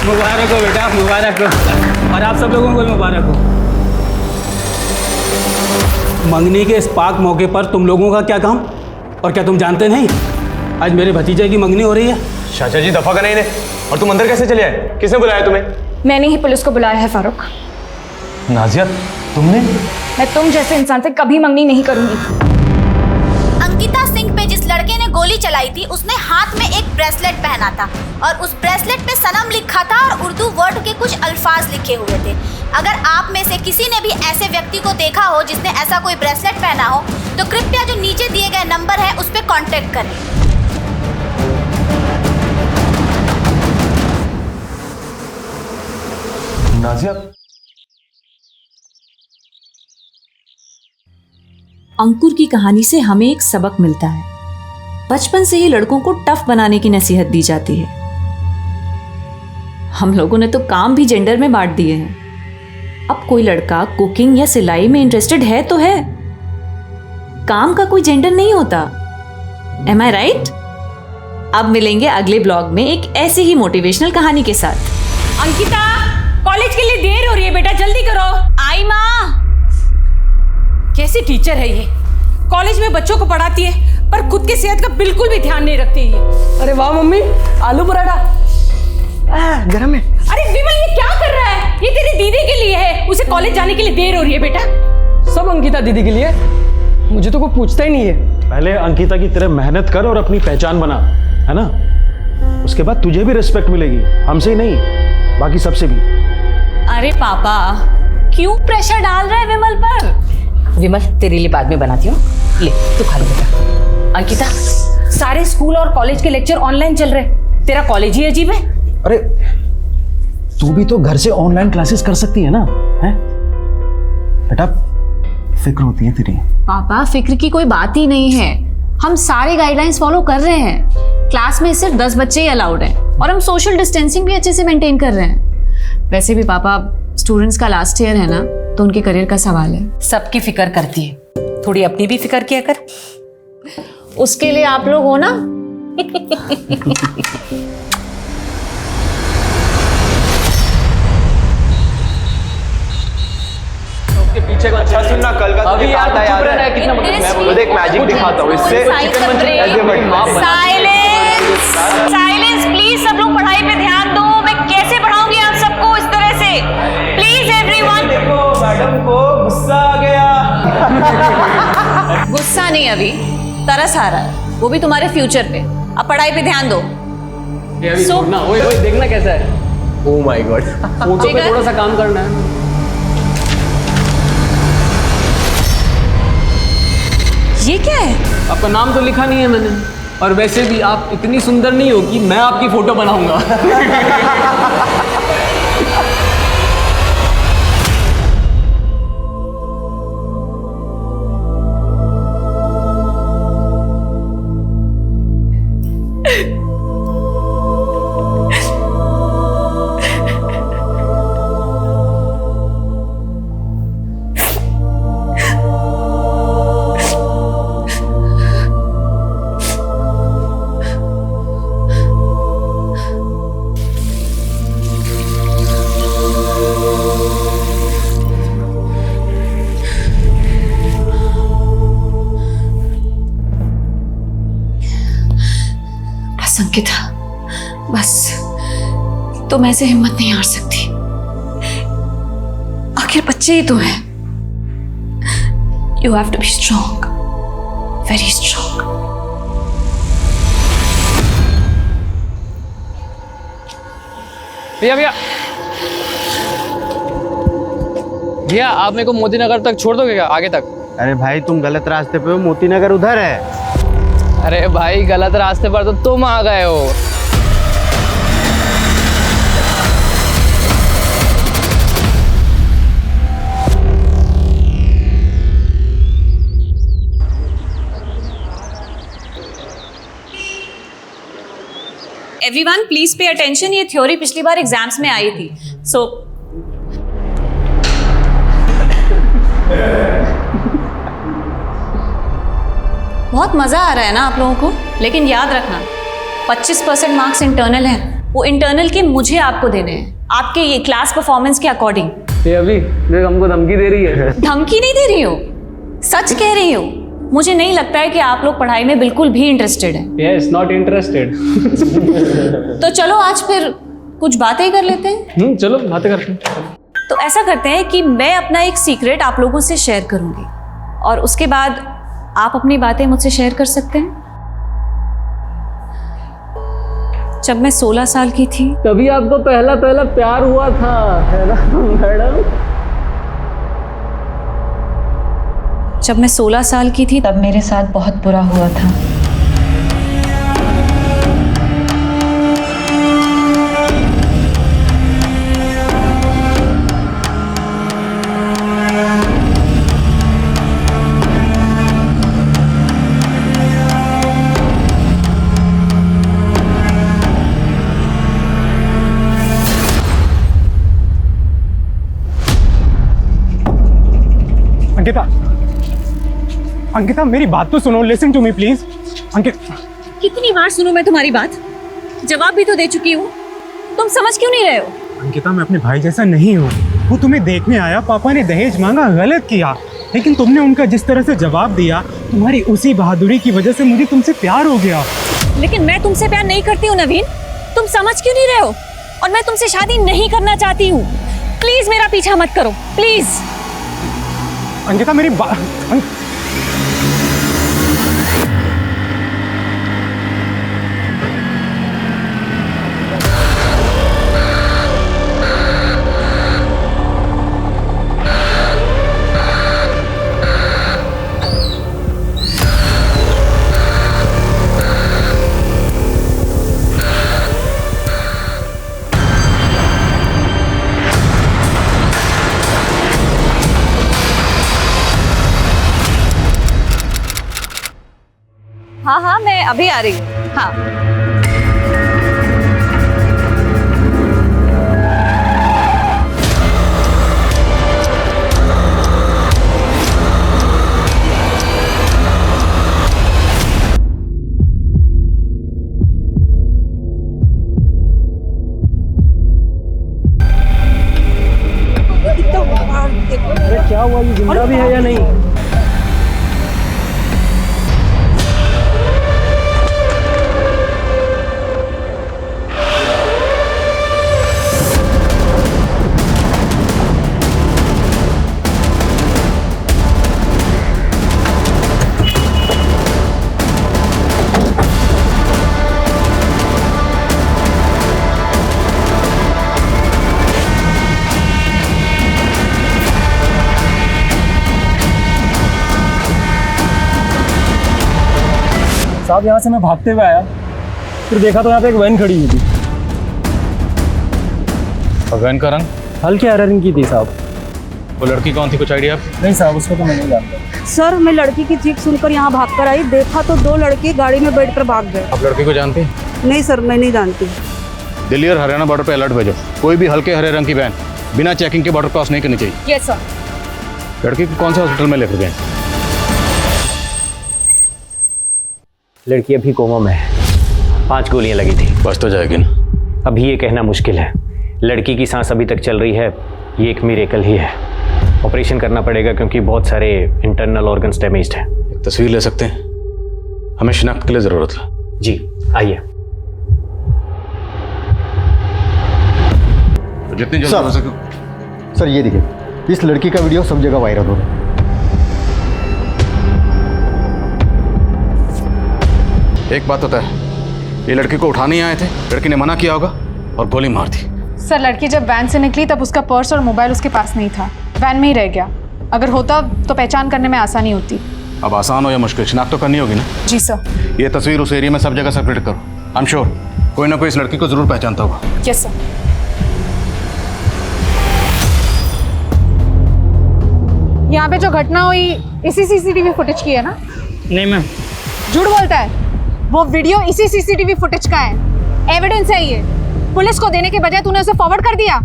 मुबारक हो बेटा, मुबारक हो। और आप सब लोगों को मुबारक हो। मंगनी के इस पाक मौके पर तुम लोगों का क्या काम? और क्या तुम जानते नहीं आज मेरे भतीजे की मंगनी हो रही है? चाचा जी दफा करें इन्हें। और तुम अंदर कैसे चले आए? किसने बुलाया तुम्हें? मैंने ही पुलिस को बुलाया है फारूक। नाजिया तुमने? मैं तुम जैसे इंसान से कभी मंगनी नहीं करूंगी। अंकिता सिंह पे जिस लड़के ने गोली चलाई थी उसने हाथ में एक ब्रेसलेट पहना था और उस ब्रेसलेट पे सनम लिखा था और उर्दू वर्ड के कुछ अल्फाज लिखे हुए थे। अगर आप में से किसी ने भी ऐसे व्यक्ति को देखा हो जिसने ऐसा कोई ब्रेसलेट पहना हो तो कृपया जो नीचे दिए गए नंबर है उस पर कॉन्टेक्ट करें। नाजिया अंकुर की कहानी से हमें एक सबक मिलता है। बचपन से ही लड़कों को टफ बनाने की नसीहत दी जाती है। हम लोगों ने तो काम भी जेंडर में बांट दिए हैं। अब कोई लड़का कुकिंग या सिलाई में इंटरेस्टेड है तो है, काम का कोई जेंडर नहीं होता। एम आई राइट? अब मिलेंगे अगले ब्लॉग में एक ऐसी ही मोटिवेशनल कहानी के साथ। अंकिता, कॉलेज के लिए देर हो रही है बेटा, जल्दी करो। आई माँ। कैसी टीचर है ये? कॉलेज में बच्चों को पढ़ाती है पर खुद की सेहत का बिल्कुल भी ध्यान नहीं रखती है। अरे वाह मम्मी, आलू पराठा गरम है। अरे विमल, ये क्या कर रहा है? ये तेरी दीदी के लिए है, उसे कॉलेज जाने के लिए देर हो रही है बेटा। सब अंकिता दीदी के लिए, मुझे तो कोई पूछता ही नहीं है। पहले अंकिता की तरह मेहनत कर और अपनी पहचान बना, है ना? उसके बाद तुझे भी रिस्पेक्ट मिलेगी, हमसे ही नहीं बाकी सबसे भी। अरे पापा, क्यों प्रेशर डाल रहा है विमल पर? विमल तेरे लिए बाद में बनाती हूँ, ले तू खा ले बेटा। अंकिता, सारे स्कूल और कॉलेज के लेक्चर ऑनलाइन चल रहे, तेरा कॉलेज ही अजीब है। अरे तू भी तो घर से ऑनलाइन क्लासेस कर सकती है ना? है बेटा, फिक्र होती है तेरी। पापा, फिक्र की कोई बात ही नहीं है। हम सारे गाइडलाइंस फॉलो कर रहे हैं। क्लास में सिर्फ 10 बच्चे ही अलाउड हैं और हम सोशल डिस्टेंसिंग भी अच्छे से मेंटेन कर रहे हैं। वैसे भी पापा, स्टूडेंट्स का लास्ट ईयर है ना, तो उनके करियर का सवाल है। सबकी फिक्र करती है, थोड़ी अपनी भी फिक्र किया कर। उसके लिए आप लोग हो ना। पीछे का अच्छा सुनना, कल का अभी याद है कितना मैं एक मैजिक दिखाता हूँ इससे। साइलेंस प्लीज, सब लोग पढ़ाई पे ध्यान दो। मैं कैसे पढ़ाऊंगी आप सबको इस तरह से? Please everyone. देखो मैडम को गुस्सा आ गया। गुस्सा नहीं, अभी तरस आ रहा है, वो भी तुम्हारे फ्यूचर पे। अब पढ़ाई पे ध्यान दो। ओए देखना कैसा है। ओह माय गॉड, फोटो पे थोड़ा सा काम करना है। ये क्या है? आपका नाम तो लिखा नहीं है मैंने, और वैसे भी आप इतनी सुंदर नहीं हो कि मैं आपकी फोटो बनाऊंगा। अंकिता, बस तुम ऐसे हिम्मत नहीं हार सकती। आखिर बच्चे ही तो हैं। You have to be strong, very strong. भैया भैया भैया, आप मेरे को मोती नगर तक छोड़ दोगे क्या? आगे तक? अरे भाई, तुम गलत रास्ते पे हो, मोती नगर उधर है। अरे भाई, गलत रास्ते पर तो तुम आ गए हो। Everyone please pay attention. ये थ्योरी पिछली बार एग्जाम्स में आई थी, सो बहुत मजा आ रहा है ना आप लोगों को? लेकिन याद रखना 25% मार्क्स इंटरनल हैं वो इंटरनल के मुझे आपको देने हैं, आपके ये क्लास परफॉर्मेंस के अकॉर्डिंग। ये अभी देख हमको धमकी दे रही है। धमकी नहीं दे रही हो, सच कह रही हो। मुझे नहीं लगता है कि आप लोग पढ़ाई में बिल्कुल भी इंटरेस्टेड हैं। Yes, not interested. तो चलो आज फिर कुछ बातें कर लेते हैं। चलो बातें करते हैं। तो ऐसा करते हैं कि मैं अपना एक सीक्रेट आप लोगों से शेयर करूंगी और उसके बाद आप अपनी बातें मुझसे शेयर कर सकते हैं। जब मैं 16 साल की थी तभी आपको पहला प्यार हुआ था, है ना मैडम? जब मैं 16 साल की थी तब मेरे साथ बहुत बुरा हुआ था। अंकिता मेरी बात तो सुनो, लिसन टू मी प्लीज। कितनी बार सुनूं मैं तुम्हारी बात? जवाब भी तो दे चुकी हूँ, तुम समझ क्यों नहीं रहे हो? अंकिता मैं अपने भाई जैसा नहीं हूँ। वो तुम्हें देखने आया, पापा ने दहेज मांगा, गलत किया, लेकिन तुमने उनका जिस तरह से जवाब दिया, तुम्हारी उसी बहादुरी की वजह से मुझे तुमसे प्यार हो गया। लेकिन मैं तुमसे प्यार नहीं करती हूँ नवीन, तुम समझ क्यों नहीं रहे हो? और मैं तुमसे शादी नहीं करना चाहती हूँ। प्लीज मेरा पीछा मत करो, प्लीज। अंकिता मेरी बात। हाँ हाँ मैं अभी आ रही हूँ। हाँ अरे क्या हुआ, ये जिंदा भी है या नहीं? साहब यहाँ से मैं भागते हुए आया, फिर देखा तो यहाँ पे एक वैन खड़ी हुई थी। और वैन का रंग? हल्के हरे रंग की थी साहब। वो लड़की कौन थी, कुछ आइडिया? नहीं साहब, उसको तो मैं नहीं जानता। सर मैं लड़की की चीख सुनकर यहाँ भागकर आई, देखा तो 2 लड़के गाड़ी में बैठकर भाग गए। आप लड़की को जानते हैं? नहीं सर, मैं नहीं जानती। दिल्ली और हरियाणा बॉर्डर पे अलर्ट भेजो, कोई भी हल्के हरे रंग की वैन बिना चेकिंग के बॉर्डर क्रॉस नहीं करनी चाहिए। Yes sir. लड़की को कौन से हॉस्पिटल में लेकर गए? लड़की अभी कोमा में है, 5 गोलियां लगी थी। बच तो जाएगी ना? अभी ये कहना मुश्किल है। लड़की की सांस अभी तक चल रही है, ये एक मिरेकल ही है। ऑपरेशन करना पड़ेगा क्योंकि बहुत सारे इंटरनल ऑर्गन्स डैमेज्ड हैं। एक तस्वीर ले सकते हैं? हमें शिनाख्त के लिए ज़रूरत है। जी आइए। तो जितनी जल्दी हो सके। सर ये देखिए, इस लड़की का वीडियो सब जगह वायरल हो रहा है। एक बात होता है, ये लड़की को उठाने आए थे, लड़की ने मना किया होगा और गोली मार दी। सर लड़की जब वैन से निकली तब उसका पर्स और मोबाइल उसके पास नहीं था, वैन में ही रह गया। अगर होता तो पहचान करने में आसानी होती। अब आसान हो या मुश्किल, शिनाख्त तो करनी होगी ना? जी सर। ये तस्वीर उस एरिया में सब जगह सर्कुलेट करो। आई एम श्योर कोई ना कोई इस लड़की को जरूर पहचानता होगा। Yes sir. यहाँ पे जो घटना हुई इसी सीसीटीवी फुटेज की है ना? नहीं मैम। झूठ बोलता है, वो वीडियो इसी सीसीटीवी फुटेज का है। एविडेंस है ये। पुलिस को देने के बजाय तूने उसे फॉरवर्ड कर दिया,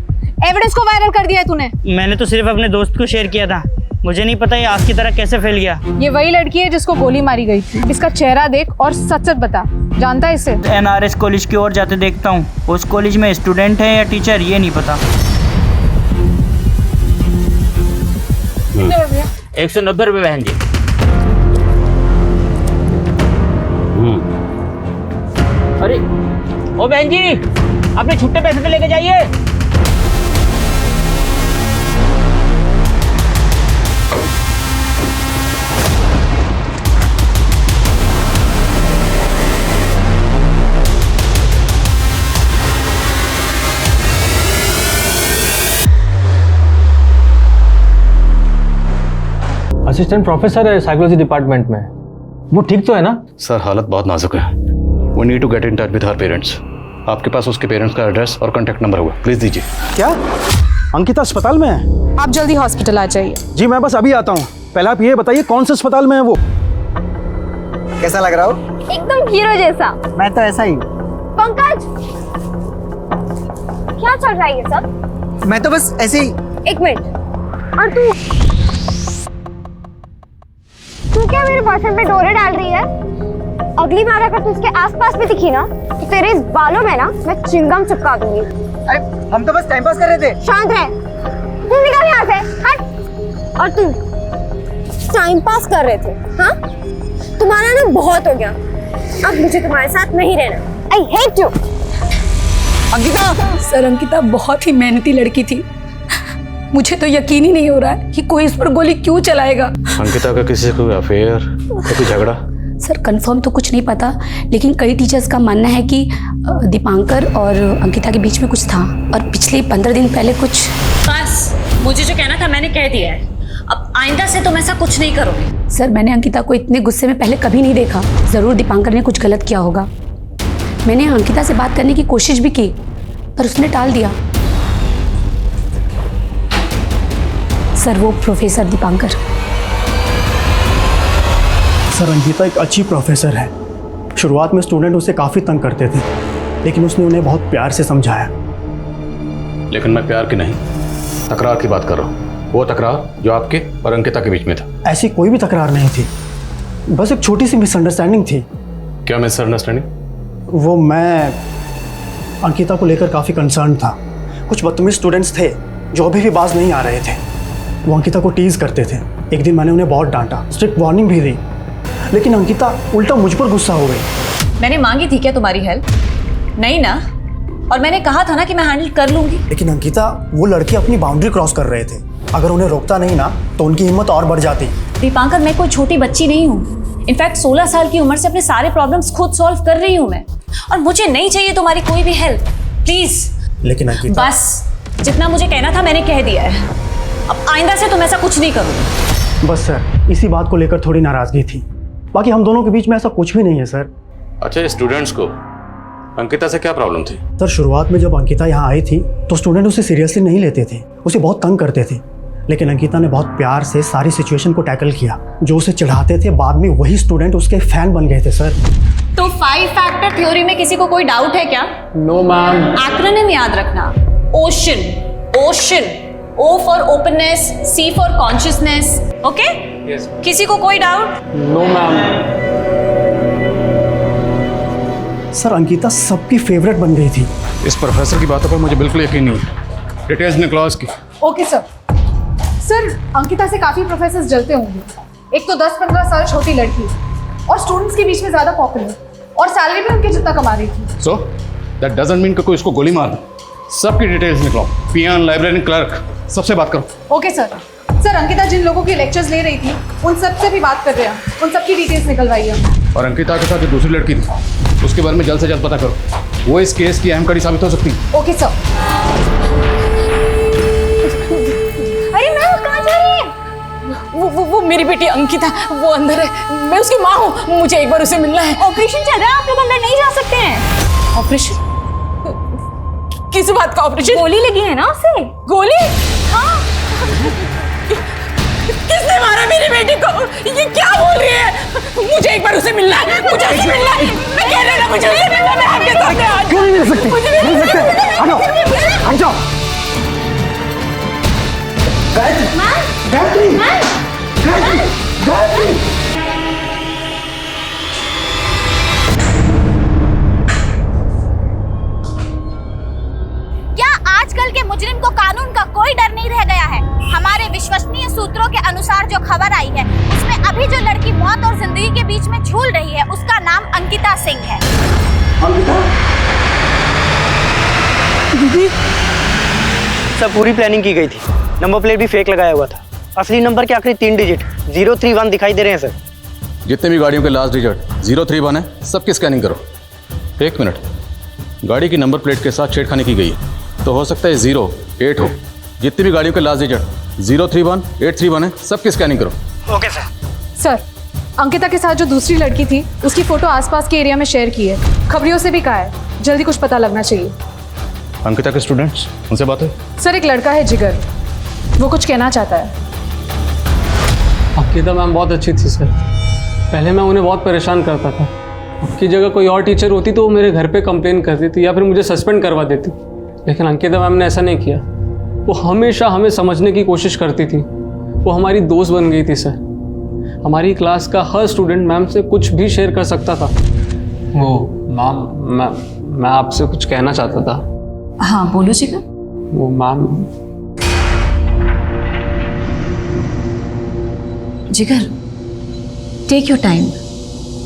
एविडेंस को वायरल कर दिया है तूने। मैंने तो सिर्फ अपने दोस्त को शेयर किया था, मुझे नहीं पता ये आग की तरह कैसे फैल गया। ये वही लड़की है जिसको गोली मारी गई थी। इसका चेहरा देख और सच सच बता, जानता है इसे? NRS कॉलेज की ओर जाते देखता हूँ। उस कॉलेज में स्टूडेंट है या टीचर ये नहीं पता। 190 रुपये बहन जी। अरे ओ बहन जी, अपने छुट्टे पैसे तो लेके जाइए। असिस्टेंट प्रोफेसर है साइकोलॉजी डिपार्टमेंट में, वो ठीक तो है ना? सर हालत बहुत नाजुक है। We need to get in touch with her parents. आपके पास उसके पेरेंट्स का एड्रेस और कॉन्टैक्ट नंबर होगा, प्लीज दीजिए। क्या अंकिता अस्पताल में है? आप जल्दी हॉस्पिटल आ जाइए। जी मैं बस अभी आता हूँ। पहले आप ये बताइए कौन से अस्पताल में है वो? कैसा लग रहा हो? एकदम हीरो जैसा। मैं तो ऐसा ही। पंकज, क्या चल रहा है ये सब? मैं तो बस ऐसे ही। एक मिनट, और तू क्या मेरे बॉयफ्रेंड पे डोरे डाल रही है? अगली बार अगर तू उसके आसपास भी दिखी ना तो तेरे इस बालों में ना मैं चिंगम चिपका दूंगी। अरे हम तो बस टाइम पास कर रहे थे। शांत रह, तू निकल यहाँ से, हट। और तू टाइम पास कर रहे थे? हाँ, तुम्हारा ना बहुत हो गया। अब मुझे तुम्हारे साथ नहीं रहना। I hate you. Ankita, sir Ankita बहुत ही मेहनती लड़की थी। मुझे तो यकीन ही नहीं हो रहा है कि कोई इस पर गोली क्यों चलाएगा। अंकिता का किसी से कोई अफेयर या कोई झगड़ा? सर कंफर्म तो कुछ नहीं पता, लेकिन कई टीचर्स का मानना है कि दीपांकर और अंकिता के बीच में कुछ था और पिछले 15 दिन पहले कुछ। बस मुझे जो कहना था मैंने कह दिया है। अब आइंदा से तुम ऐसा कुछ नहीं करोगे। सर मैंने अंकिता को इतने गुस्से में पहले कभी नहीं देखा। ज़रूर दीपांकर ने कुछ गलत किया होगा। मैंने अंकिता से बात करने की कोशिश भी की पर उसने टाल दिया। सर वो प्रोफेसर दीपांकर। सर अंकिता एक अच्छी प्रोफेसर है। शुरुआत में स्टूडेंट उसे काफ़ी तंग करते थे, लेकिन उसने उन्हें बहुत प्यार से समझाया। लेकिन मैं प्यार की नहीं, तकरार की बात कर रहा हूँ। वो तकरार जो आपके और अंकिता के बीच में था। ऐसी कोई भी तकरार नहीं थी, बस एक छोटी सी मिसअंडरस्टैंडिंग थी। क्या मिसअंडरस्टैंडिंग? वो मैं अंकिता को लेकर काफ़ी कंसर्न था। कुछ बदतमीज स्टूडेंट्स थे जो अभी भी बाज नहीं आ रहे थे। वो अंकिता को टीज करते थे। एक दिन मैंने उन्हें बहुत डांटा, स्ट्रिक्ट वार्निंग भी दी, लेकिन अंकिता उल्टा मुझ पर गुस्सा हो गई। मैंने मांगी थी क्या तुम्हारी हेल्प? नहीं ना, और मैंने कहा था ना कि मैं हैंडल कर लूंगी। लेकिन अंकिता, वो लड़के अपनी बाउंड्री क्रॉस कर रहे थे। अगर उन्हें रोकता नहीं ना तो उनकी हिम्मत और बढ़ जाती। दीपांकर, मैं कोई छोटी बच्ची नहीं हूँ। इनफैक्ट 16 साल की उम्र से अपने सारे प्रॉब्लम्स खुद सॉल्व कर रही हूँ मैं, और मुझे नहीं चाहिए तुम्हारी कोई भी हेल्प, प्लीज। लेकिन अंकिता, बस जितना मुझे कहना था मैंने कह दिया है। अब आइंदा से तुम ऐसा कुछ नहीं करोगे। बस सर, इसी बात को लेकर थोड़ी नाराजगी थी। बाकी हम दोनों के बीच में ऐसा कुछ भी नहीं है सर। अच्छा, स्टूडेंट्स को अंकिता से क्या प्रॉब्लम थी? सर शुरुआत में जब अंकिता यहाँ आई थी तो स्टूडेंट उसे सीरियसली नहीं लेते थे, उसे बहुत तंग करते थे। लेकिन अंकिता ने बहुत प्यार से सारी सिचुएशन को टैकल किया। जो उसे चिढ़ाते थे बाद में वही स्टूडेंट उसके फैन बन गए थे सर। तो 5 फैक्टर थ्योरी में किसी को कोई डाउट है क्या? No ma'am. एक्रोनिम याद रखना, ocean, ocean, O for openness, C for consciousness, okay? Yes. किसी को कोई doubt? No ma'am. Sir Ankita सबकी फेवरेट बन गई थी। इस प्रोफेसर की बातों पर मुझे बिल्कुल यकीन नहीं है। डिटेल्स निकलाओ इसकी। Okay sir. सर अंकिता से काफी प्रोफेसर जलते होंगे। एक तो 10-15 साल छोटी लड़की और स्टूडेंट्स के बीच में ज्यादा पॉपुलर, और सैलरी भी उनके जितना कमा रही थी। सो दैट डजंट मीन कि कोई इसको गोली मार। सबकी डिटेल्स निकलाओ, पियान, लाइब्रेरी, क्लर्क, सबसे बात करो। Okay sir. सर अंकिता जिन लोगों की लेक्चर्स ले रही थी उन सब से भी बात कर रहे हैं, उन सबकी डिटेल्स निकलवाइए। और अंकिता के साथ जो दूसरी लड़की थी उसके बारे में जल्द से जल्द पता करो, वो इस केस की अहम कड़ी साबित हो सकती है। Okay sir. अरे मैम कहाँ जा रही है? वो मेरी बेटी अंकिता, वो अंदर है। मैं उसकी माँ हूँ, मुझे एक बार उसे मिलना है। ऑपरेशन चल रहा है, आप लोग अंदर नहीं जा सकते हैं। ऑपरेशन? किस बात का ऑपरेशन? गोली लगी है ना उसे। गोली? हाँ। किसने मारा मेरी बेटी को? ये क्या बोल रही है? मुझे एक बार उसे मिलना है, मुझे उसे मिलना है। मैं कह रही हूँ मुझे उसे मिलना है। मैं आपके सामने आ क्यों नहीं मिल सकते? मिल सकते। आ जाओ, आ जाओ। मैम गायत्री गायत्री गायत्री क्या आजकल के मुजरिम को कानून का कोई डर नहीं रह गया है? हमारे विश्वसनीय सूत्रों के अनुसार जो खबर आई है उसमें अभी जो लड़की मौत और जिंदगी के बीच में झूल रही है उसका नाम अंकिता सिंह है। अंकिता दीदी सब पूरी प्लानिंग की गई थी। नंबर प्लेट भी फेक लगाया हुआ था। असली नंबर के आखिरी 3 डिजिट 031 दिखाई दे रहे हैं सर। जितने भी गाड़ियों के लास्ट डिजिट 031 है, सबकी स्कैनिंग करो। 1 मिनट, गाड़ी की नंबर प्लेट के साथ छेड़खानी की गई है, तो हो सकता है 08 हो। जितनी भी गाड़ियों के लास्ट डिजिट 031, 831 है, सबकी स्कैनिंग करो। Okay sir. सर, अंकिता के साथ जो दूसरी लड़की थी उसकी फोटो आसपास के एरिया में शेयर की है। खबरियों से भी कहा है जल्दी कुछ पता लगना चाहिए। अंकिता के स्टूडेंट्स, उनसे बात है? सर, एक लड़का है जिगर, वो कुछ कहना चाहता है। अंकिता मैम बहुत अच्छी थी सर। पहले मैं उन्हें बहुत परेशान करता था। उनकी जगह कोई और टीचर होती तो वो मेरे घर पे कंप्लेन करती थी या फिर मुझे सस्पेंड करवा देती, लेकिन अंकिता मैम ने ऐसा नहीं किया। वो हमेशा हमें समझने की कोशिश करती थी। वो हमारी दोस्त बन गई थी सर। हमारी क्लास का हर स्टूडेंट मैम से कुछ भी शेयर कर सकता था। वो मैम, मैं आपसे कुछ कहना चाहता था। हाँ बोलो जिगर। वो मैम, जिगर टेक योर टाइम,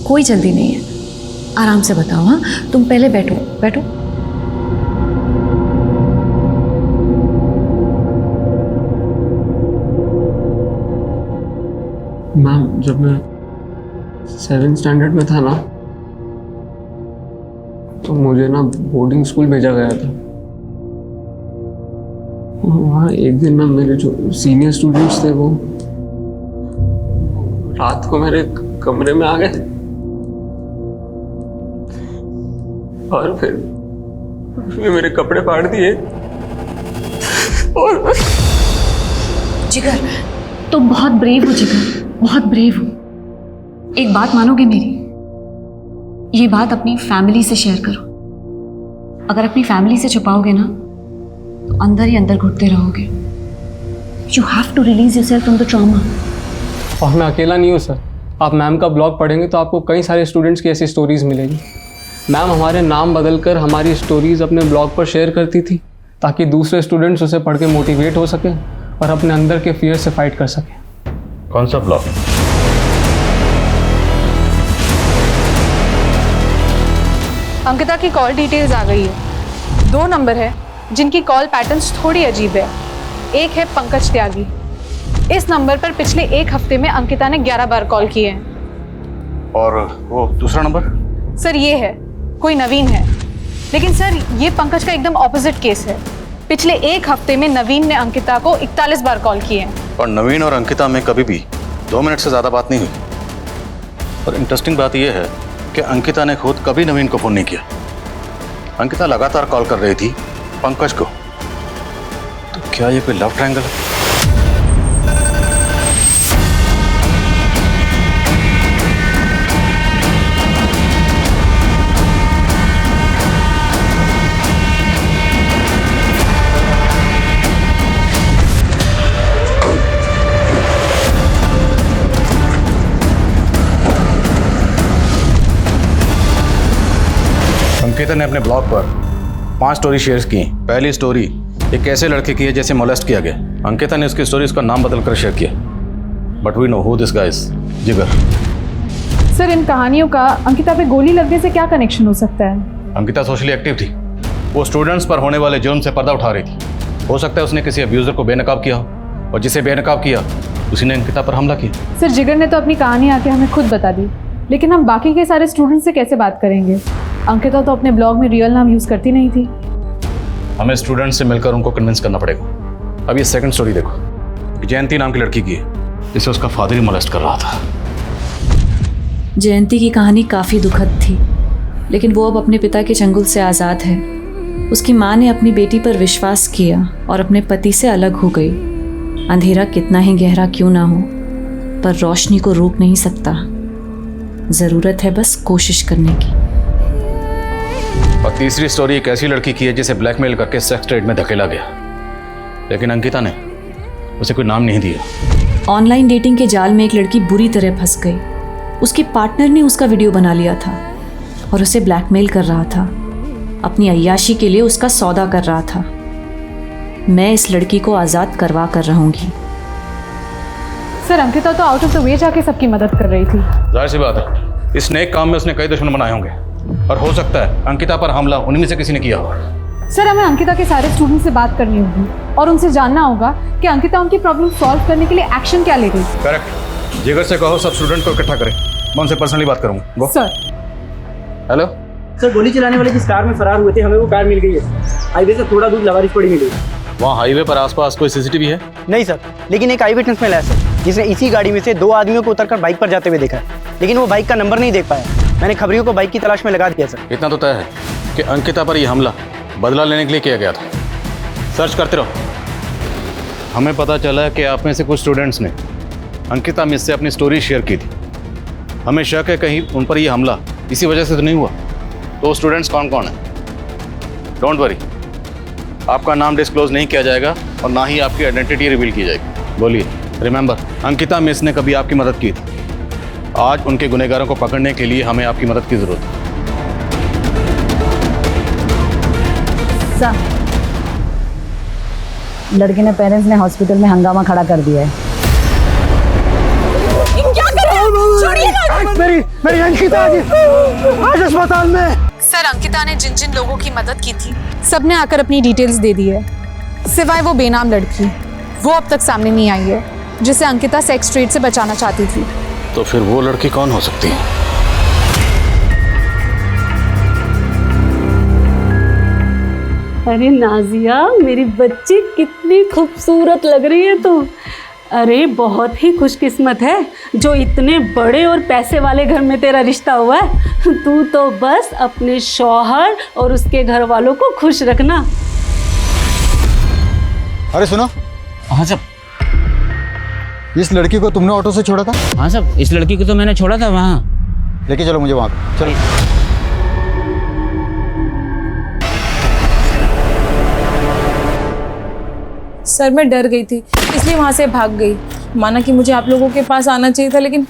कोई जल्दी नहीं है, आराम से बताओ। हाँ तुम पहले बैठो बैठो। मैम, जब मैं 7th स्टैंडर्ड में था ना, तो मुझे ना बोर्डिंग स्कूल भेजा गया था। वहाँ एक दिन ना मेरे जो सीनियर स्टूडेंट्स थे वो रात को मेरे कमरे में आ गए और फिर मेरे कपड़े फाड़ दिए। और जिगर, तुम बहुत ब्रेव हो जिगर, बहुत ब्रेव हो। एक बात मानोगे मेरी? ये बात अपनी फैमिली से शेयर करो। अगर अपनी फैमिली से छुपाओगे ना तो अंदर ही अंदर घुटते रहोगे। You have to release yourself from the trauma. और मैं अकेला नहीं हूँ सर। आप मैम का ब्लॉग पढ़ेंगे तो आपको कई सारे स्टूडेंट्स की ऐसी स्टोरीज मिलेगी। मैम हमारे नाम बदलकर हमारी स्टोरीज अपने ब्लॉग पर शेयर करती थी ताकि दूसरे स्टूडेंट्स उसे पढ़ के मोटिवेट हो सकें और अपने अंदर के फियर से फाइट कर सकें। कौन सा ब्लॉग? अंकिता की कॉल डिटेल्स आ गई है। 2 नंबर है जिनकी कॉल पैटर्न्स थोड़ी अजीब है। एक है पंकज त्यागी। इस नंबर पर पिछले 1 हफ्ते में अंकिता ने 11 बार कॉल किए हैं। और वो दूसरा नंबर? सर ये है, कोई नवीन है। लेकिन सर ये पंकज का एकदम ऑपोजिट केस है। पिछले 1 हफ्ते में नवीन ने अंकिता को 41 बार कॉल किए हैं। और नवीन और अंकिता में कभी भी 2 मिनट से ज़्यादा बात नहीं हुई। और इंटरेस्टिंग बात यह है कि अंकिता ने खुद कभी नवीन को फ़ोन नहीं किया। अंकिता लगातार कॉल कर रही थी पंकज को। तो क्या ये कोई लव ट्रायंगल है? अंकिता ने अपने ब्लॉग पर 5 स्टोरी शेयर की। पहली स्टोरी एक ऐसे लड़के की है जैसे मोलेस्ट किया गया। अंकिता ने उसकी स्टोरी उसका नाम बदलकर शेयर किया। But we know who this guys, जिगर। सर इन कहानियों का अंकिता पे गोली लगने से क्या कनेक्शन हो सकता है? अंकिता सोशली एक्टिव थी। वो स्टूडेंट्स पर होने वाले जुर्म से पर्दा उठा रही थी। हो सकता है उसने किसी अब्यूजर को बेनकाब किया हो और जिसे बेनकाब किया उसी ने अंकिता पर हमला किया। सर जिगर ने तो अपनी कहानी आके हमें खुद बता दी, लेकिन हम बाकी के सारे स्टूडेंट्स से कैसे बात करेंगे? अंकिता तो अपने ब्लॉग में रियल नाम यूज करती नहीं थी। हमें स्टूडेंट्स से मिलकर उनको कन्विंस करना पड़ेगा। अब ये सेकंड स्टोरी देखो। जयंती नाम की लड़की की है जिसे उसका फादर ही मोलेस्ट कर रहा था। जयंती की कहानी काफ़ी दुखद थी, लेकिन वो अब अपने पिता के चंगुल से आज़ाद है। उसकी माँ ने अपनी बेटी पर विश्वास किया और अपने पति से अलग हो गई। अंधेरा कितना ही गहरा क्यों ना हो, पर रोशनी को रोक नहीं सकता। ज़रूरत है बस कोशिश करने की। और तीसरी स्टोरी एक ऐसी लड़की की है जिसे ब्लैकमेल करके सेक्स ट्रेड में धकेला गया, लेकिन अंकिता ने उसे कोई नाम नहीं दिया। ऑनलाइन डेटिंग के जाल में एक लड़की बुरी तरह फंस गई। उसके पार्टनर ने उसका वीडियो बना लिया था और उसे ब्लैकमेल कर रहा था, अपनी अय्याशी के लिए उसका सौदा कर रहा था। मैं इस लड़की को आज़ाद करवा कर रहूंगी। सर अंकिता तो आउट ऑफ द वे जाके सबकी मदद कर रही थी। जाहिर सी बात है, इस नेक काम में उसने कई दुश्मन बनाए होंगे और हो सकता है अंकिता पर हमला उन्हीं में से किसी ने किया हो। सर हमें अंकिता के सारे स्टूडेंट से बात करनी होगी और उनसे जानना होगा कि अंकिता उनकी प्रॉब्लम सॉल्व करने के लिए एक्शन क्या ले रही। करेक्ट। जिगर से कहो सब स्टूडेंट को इकट्ठा करें, मैं उनसे पर्सनली बात करूंगा। गो सर। हेलो सर, गोली चलाने वाले जिस कार में फरार हुए थे हमें वो कार मिल गई है। हाईवे से थोड़ा दूर लवारिश पड़ी मिली। वहाँ हाईवे पर आसपास कोई सीसीटीवी है? नहीं सर, लेकिन एक आई विटनेस मिला है सर, जिसने इसी गाड़ी में से 2 आदमियों को उतरकर बाइक पर जाते हुए देखा है, लेकिन वो बाइक का नंबर नहीं देख पाया। मैंने खबरियों को बाइक की तलाश में लगा दिया सर। इतना तो तय है कि अंकिता पर यह हमला बदला लेने के लिए किया गया था। सर्च करते रहो। हमें पता चला कि आप में से कुछ स्टूडेंट्स ने अंकिता मिस से अपनी स्टोरी शेयर की थी। हमें शक है कहीं उन पर यह हमला इसी वजह से तो नहीं हुआ। तो स्टूडेंट्स कौन कौन है? डोंट वरी, आपका नाम डिस्क्लोज नहीं किया जाएगा और ना ही आपकी आइडेंटिटी रिवील की जाएगी। बोलिए। रिमेंबर, अंकिता मिस ने कभी आपकी मदद की थी। आज उनके गुनहगारों को पकड़ने के लिए हमें आपकी मदद की जरूरत है। लड़के ने पेरेंट्स ने हॉस्पिटल में हंगामा खड़ा कर दिया है। क्या कर रहे हो? छोड़िए ना। मेरी अंकिता आज अस्पताल में। सर अंकिता ने जिन जिन लोगों की मदद की थी सबने आकर अपनी डिटेल्स दे दी है, सिवाय वो बेनाम लड़की। वो अब तक सामने नहीं आई है जिसे अंकिता सेक्स ट्रेड से बचाना चाहती थी। तो फिर वो लड़की कौन हो सकती है? अरे नाजिया, मेरी बच्ची कितनी खूबसूरत लग रही है तू। अरे बहुत ही खुशकिस्मत है जो इतने बड़े और पैसे वाले घर में तेरा रिश्ता हुआ है। तू तो बस अपने शौहर और उसके घर वालों को खुश रखना। अरे सुनो। हाँ सब। इस लड़की को तुमने ऑटो से छोड़ा था? हाँ सब, इस लड़की को तो मैंने छोड़ा था वहाँ। लेके चलो मुझे वहाँ पे। चलो। सर मैं डर गई थी इसलिए वहाँ से भाग गई। माना कि मुझे आप लोगों के पास आना चाहिए था, लेकिन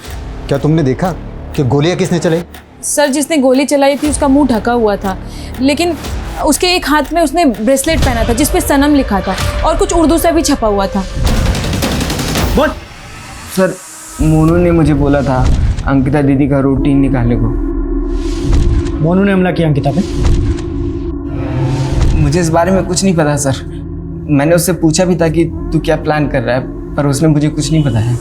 क्या तुमने देखा कि गोलियां किसने चलाई? सर जिसने गोली चलाई थी उसका मुंह ढका हुआ था, लेकिन उसके एक हाथ में उसने ब्रेसलेट पहना था जिस पे सनम लिखा था और कुछ उर्दू से भी छपा हुआ था। बोल। सर मोनू ने मुझे बोला था अंकिता दीदी का रूटीन निकालने को। मोनू ने हमला किया अंकिता पे? मुझे इस बारे में कुछ नहीं पता सर। मैंने उससे पूछा भी था कि तू क्या प्लान कर रहा है, पर उसने मुझे कुछ नहीं बताया।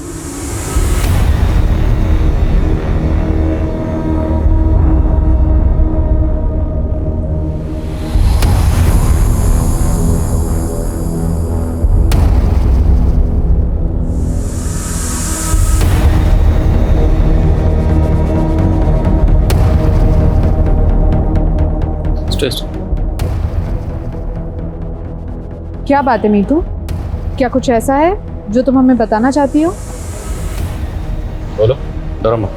क्या बात है मीतू? क्या कुछ ऐसा है जो तुम हमें बताना चाहती हो? बोलो, डरो मत।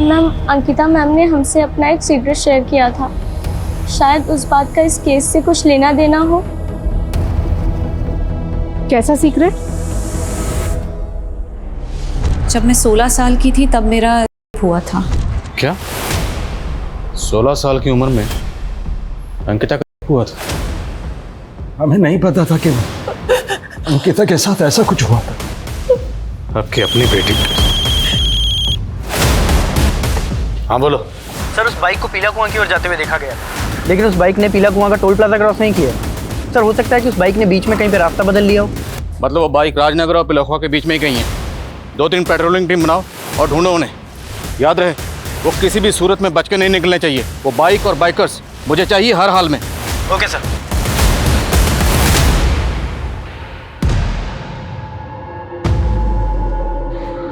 मैम अंकिता मैम ने हमसे अपना एक सीक्रेट शेयर किया था। शायद उस बात का इस केस से कुछ लेना देना हो। कैसा सीक्रेट? जब मैं 16 साल की थी तब मेरा हुआ था। क्या 16 साल की उम्र में अंकिता का हुआ था? हमें नहीं पता था कि अंकिता के साथ ऐसा कुछ हुआ था। आपकी अपनी बेटी। हाँ बोलो। सर उस बाइक को पीला कुआं की ओर जाते हुए देखा गया, लेकिन उस बाइक ने पीला कुआं का टोल प्लाजा क्रॉस नहीं किया। सर हो सकता है कि उस बाइक ने बीच में कहीं पे रास्ता बदल लिया हो। मतलब वो बाइक राजनगर और पिलखुआ के बीच में ही कहीं है। 2-3 पेट्रोलिंग टीम बनाओ और ढूंढो उन्हें। याद रहे वो किसी भी सूरत में बच के नहीं निकलने चाहिए। वो बाइक और बाइकर्स मुझे चाहिए हर हाल में। Okay sir.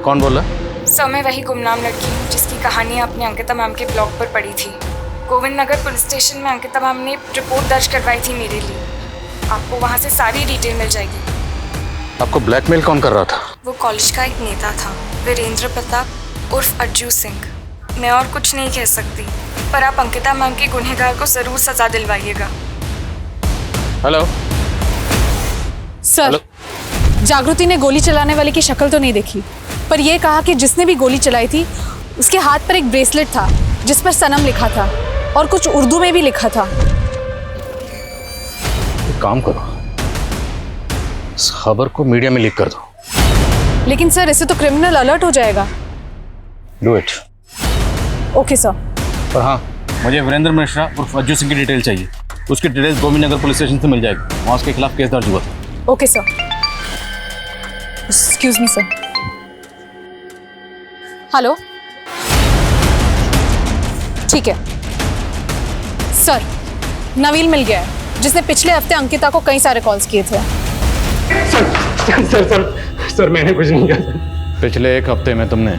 कौन बोल रहा? सर मैं वही गुमनाम लड़की हूँ जिसकी कहानी आपने अंकिता मैम के ब्लॉग पर पढ़ी थी। गोविंद नगर पुलिस स्टेशन में अंकिता मैम ने रिपोर्ट दर्ज करवाई थी मेरे लिए। आपको वहाँ से सारी डिटेल मिल जाएगी। आपको ब्लैकमेल कौन कर रहा था? वो कॉलेज का एक नेता था, वीरेंद्र प्रताप उर्फ अज्जू सिंह। मैं और कुछ नहीं कह सकती, पर आप अंकिता मैम के गुनहगार को ज़रूर सजा दिलवाइएगा। हेलो सर, जागृति ने गोली चलाने वाले की शक्ल तो नहीं देखी, पर यह कहा कि जिसने भी गोली चलाई थी उसके हाथ पर एक ब्रेसलेट था जिस पर सनम लिखा था और कुछ उर्दू में भी लिखा था। एक काम करो, इस खबर को मीडिया में लीक कर दो। लेकिन सर, इससे तो क्रिमिनल अलर्ट हो जाएगा। Do it. Okay sir. पर हाँ, मुझे वीरेंद्र मिश्रा उर्फ अज्जू सिंह की डिटेल चाहिए। उसकी details Govind Nagar police station से मिल जाएगी, वहाँ उसके खिलाफ केस दर्ज हुआ था। Okay sir. Excuse me sir. Hello, ठीक है सर, नवील मिल गया है जिसने पिछले हफ्ते अंकिता को कई सारे कॉल्स किए थे। सर मैंने कुछ नहीं किया। पिछले एक हफ्ते में तुमने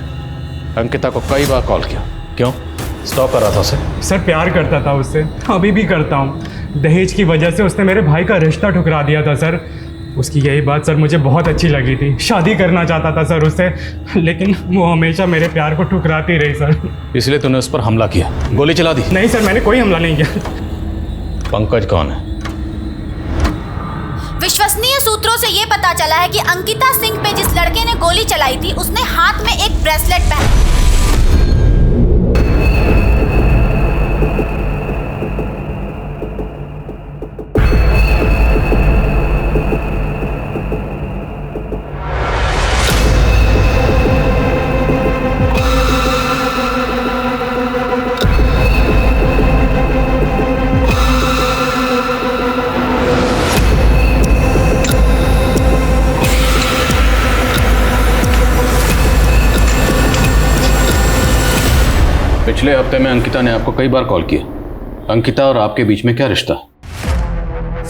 अंकिता को कई बार कॉल किया, क्यों? स्टॉक कर रहा था उसे? सर प्यार करता था उससे, अभी भी करता हूँ। दहेज की वजह से उसने मेरे भाई का रिश्ता ठुकरा दिया था सर। उसकी यही बात सर मुझे बहुत अच्छी लगी थी, शादी करना चाहता था सर उससे, लेकिन वो हमेशा मेरे प्यार को ठुकराती रही सर। इसलिए तूने उस पर हमला किया, गोली चला दी? नहीं सर, मैंने कोई हमला नहीं किया। पंकज कौन है? विश्वसनीय सूत्रों से ये पता चला है कि अंकिता सिंह पे जिस लड़के ने गोली चलाई थी उसने हाथ में एक ब्रेसलेट पहना। पिछले हफ्ते में अंकिता ने आपको कई बार कॉल किया। अंकिता और आपके बीच में क्या रिश्ता?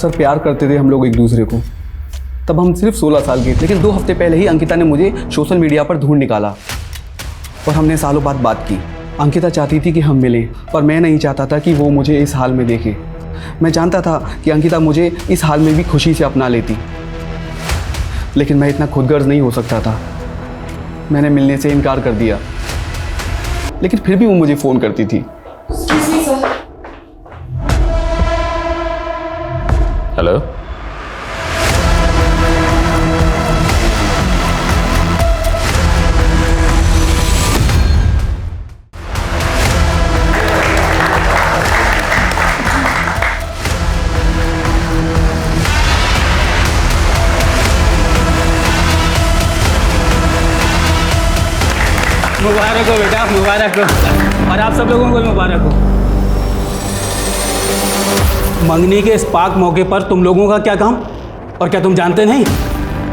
सर प्यार करते थे हम लोग एक दूसरे को, तब हम सिर्फ 16 साल के, लेकिन 2 हफ्ते पहले ही अंकिता ने मुझे सोशल मीडिया पर ढूंढ निकाला और हमने सालों बाद बात की। अंकिता चाहती थी कि हम मिलें, पर मैं नहीं चाहता था कि वो मुझे इस हाल में देखे। मैं जानता था कि अंकिता मुझे इस हाल में भी खुशी से अपना लेती, लेकिन मैं इतना खुदगर्ज नहीं हो सकता था। मैंने मिलने से इनकार कर दिया, लेकिन फिर भी वो मुझे फ़ोन करती थी। हेलो, मुबारक हो बेटा, मुबारक हो, और आप सब लोगों को मुबारक हो। मंगनी के इस पाक मौके पर तुम लोगों का क्या काम? और क्या तुम जानते नहीं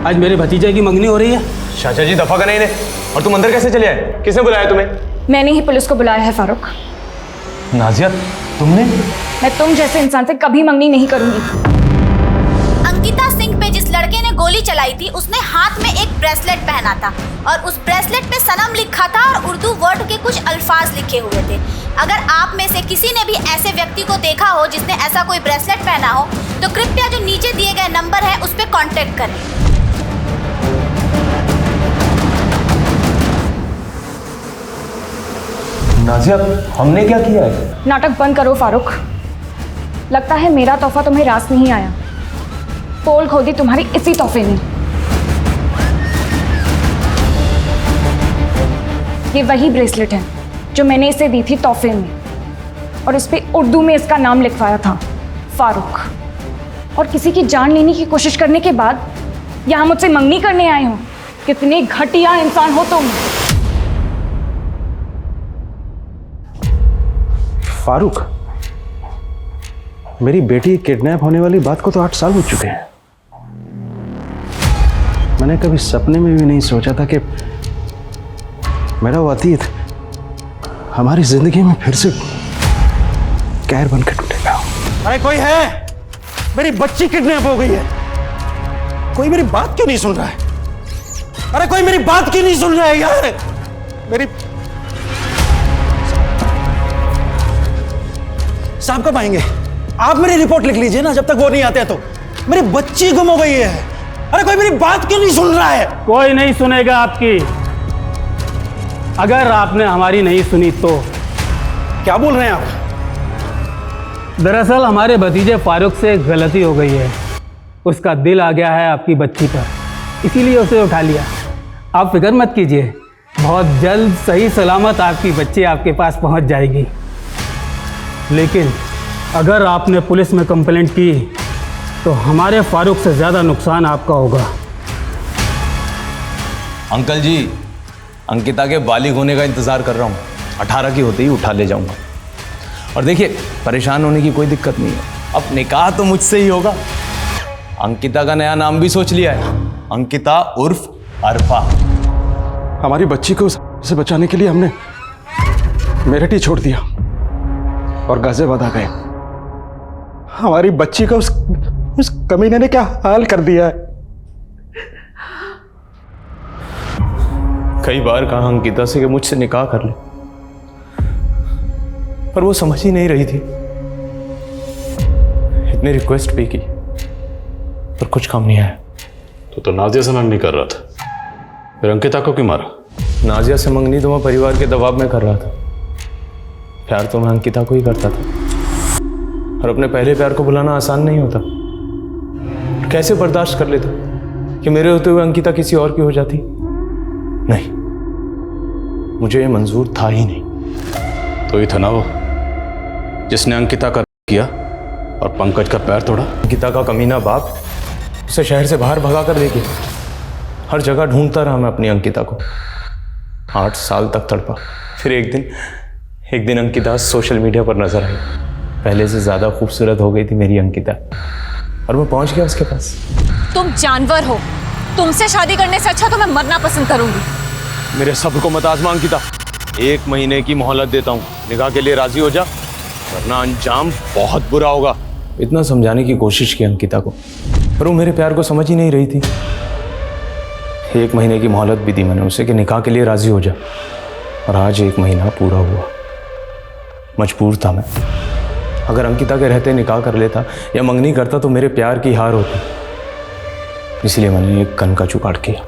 आज मेरे भतीजे की मंगनी हो रही है? चाचा जी दफा करना इन्हें। और तुम अंदर कैसे चले आए? किसने बुलाया तुम्हें? मैंने ही पुलिस को बुलाया है फारूक। नाजिया तुमने? मैं तुम जैसे इंसान से कभी मंगनी नहीं करूंगी। अंकिता सिंह पे जिस लड़के ने गोली चलाई थी उसने हाथ में एक ब्रेसलेट पहना था और उस ब्रेसलेट पे सनम लिखा था और उर्दू वर्ड के कुछ अल्फाज लिखे हुए थे। अगर आप में से किसी ने भी ऐसे व्यक्ति को देखा हो जिसने ऐसा कोई ब्रेसलेट पहना हो तो कृपया जो नीचे दिए गए नंबर है उस पर कॉन्टेक्ट करें। नाजिया हमने क्या किया है? नाटक बंद करो फारूक। लगता है मेरा तोहफा तुम्हें रास नहीं आया। पोल खोदी तुम्हारी इसी तोहफे ने। ये वही ब्रेसलेट है जो मैंने इसे दी थी तोहफे में, और इस पे उर्दू में इसका नाम लिखवाया था, फारूक। और किसी की जान लेने की कोशिश करने के बाद यहाँ मुझसे मंगनी करने आए हो। कितने घटिया इंसान हो तुम। फारूक, मेरी बेटी किडनैप होने वाली बात को तो 8 साल हो चुके हैं। मैंने कभी सपने में भी नहीं सोचा था कि मेरा वो अतीत हमारी जिंदगी में फिर से कहर बन के टूटेगा। अरे कोई है? मेरी बच्ची किडनैप हो गई है। कोई मेरी बात क्यों नहीं सुन रहा है? अरे कोई मेरी बात क्यों नहीं सुन रहा है यार? मेरी साहब कब आएंगे? आप मेरी रिपोर्ट लिख लीजिए ना, जब तक वो नहीं आते तो। मेरी बच्ची गुम हो गई है। अरे कोई मेरी बात क्यों नहीं सुन रहा है? कोई नहीं सुनेगा आपकी। अगर आपने हमारी नहीं सुनी तो। क्या बोल रहे हैं आप? दरअसल हमारे भतीजे फारूक से एक गलती हो गई है। उसका दिल आ गया है आपकी बच्ची पर, इसीलिए उसे उठा लिया। आप फिक्र मत कीजिए, बहुत जल्द सही सलामत आपकी बच्ची आपके पास पहुंच जाएगी। लेकिन अगर आपने पुलिस में कंप्लेंट की तो हमारे फारूक से ज़्यादा नुकसान आपका होगा। अंकल जी, अंकिता के बालिग होने का इंतज़ार कर रहा हूँ, 18 की होते ही उठा ले जाऊँगा। और देखिए, परेशान होने की कोई दिक्कत नहीं है, अब निकाह तो मुझसे ही होगा। अंकिता का नया नाम भी सोच लिया है, अंकिता उर्फ अरफा। हमारी बच्ची को उसे बचाने के लिए हमने मेरठ ही छोड़ दिया और गाजियाबाद आ गए। हमारी बच्ची का उस कमीने ने क्या हाल कर दिया है। कई बार कहा अंकिता से कि मुझसे निकाह कर ले, पर वो समझ ही नहीं रही थी। इतनी रिक्वेस्ट भी की पर कुछ काम नहीं आया। तो नाजिया से मंगनी कर रहा था, फिर अंकिता को क्यों मारा? नाजिया से मंगनी तो मैं परिवार के दबाव में कर रहा था, प्यार तो मैं अंकिता को ही करता था। और अपने पहले प्यार को भुलाना आसान नहीं होता। कैसे बर्दाश्त कर लेता कि मेरे होते हुए अंकिता किसी और की हो जाती? नहीं, मुझे ये मंजूर था ही नहीं। तो ही था ना वो जिसने अंकिता का किया और पंकज का पैर तोड़ा। अंकिता का कमीना बाप उसे शहर से बाहर भगा कर ले गया। हर जगह ढूंढता रहा मैं अपनी अंकिता को, 8 साल तक तड़पा। फिर एक दिन अंकिता सोशल मीडिया पर नजर आई। पहले से ज़्यादा खूबसूरत हो गई थी मेरी अंकिता, और मैं पहुंच गया उसके पास। तुम जानवर हो, तुमसे शादी करने से अच्छा तो मैं मरना पसंद करूंगी। मेरे सब्र को मत आजमा अंकिता, 1 महीने की मोहलत देता हूँ, निकाह के लिए राजी हो जा, वरना अंजाम बहुत बुरा होगा। इतना समझाने की कोशिश की अंकिता को, पर वो मेरे प्यार को समझ ही नहीं रही थी। 1 महीने की मोहलत भी दी मैंने उसे कि निकाह के लिए राजी हो जा, और आज 1 महीना पूरा हुआ। मजबूर था मैं। अगर अंकिता के रहते निकाह कर लेता या मंगनी करता तो मेरे प्यार की हार होती। इसलिए मैंने एक कन का जुगाड़ किया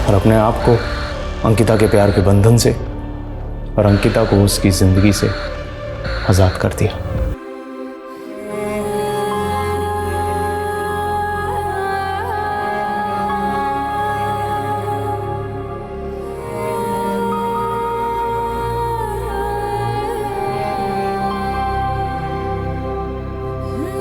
और अपने आप को अंकिता के प्यार के बंधन से और अंकिता को उसकी जिंदगी से आज़ाद कर दिया।